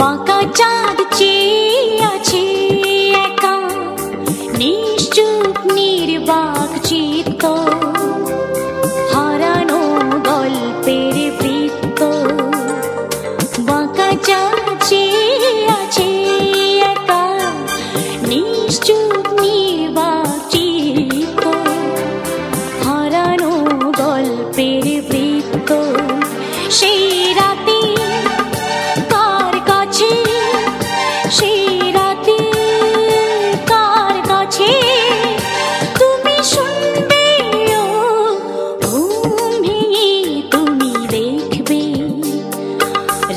বাঁকা চাঁদ চেয়ে আছে একা, নিশ্চুপ নির্বাক চিত্ত, হারানো গল্পের বৃত্ত। বাঁকা চাঁদ চেয়ে আছে একা, নিশ্চুপ নির্বাক চিত্ত, হারানো গল্পের বৃত্ত। সেই রাতে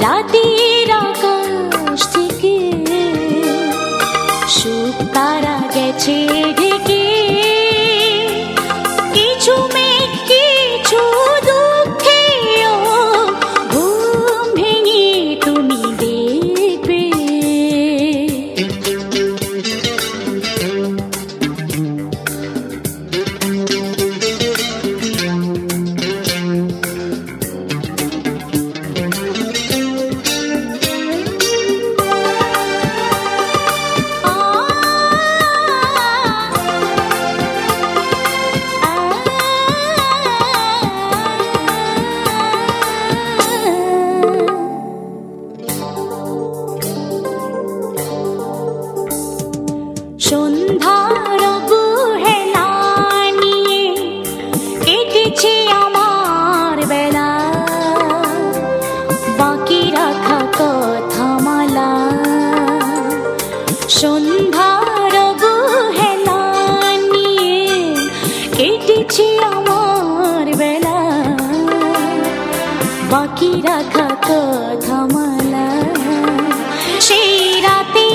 রাতের আকাশ থেকে সুখ তারা গেছে ঢেকে, কিছু মেঘ কিছু দুঃখে ঘুম ভেঙে তুমি দেখবে। সন্ধ্যার অবহেলা নিয়ে কেটেছে আমার বেলা, বাকি রাখা কথামালা। সন্ধ্যার অবহেলা নিয়ে কেটেছে আমার বেলা, বাকি রাখা কথামালা। সেই রাতে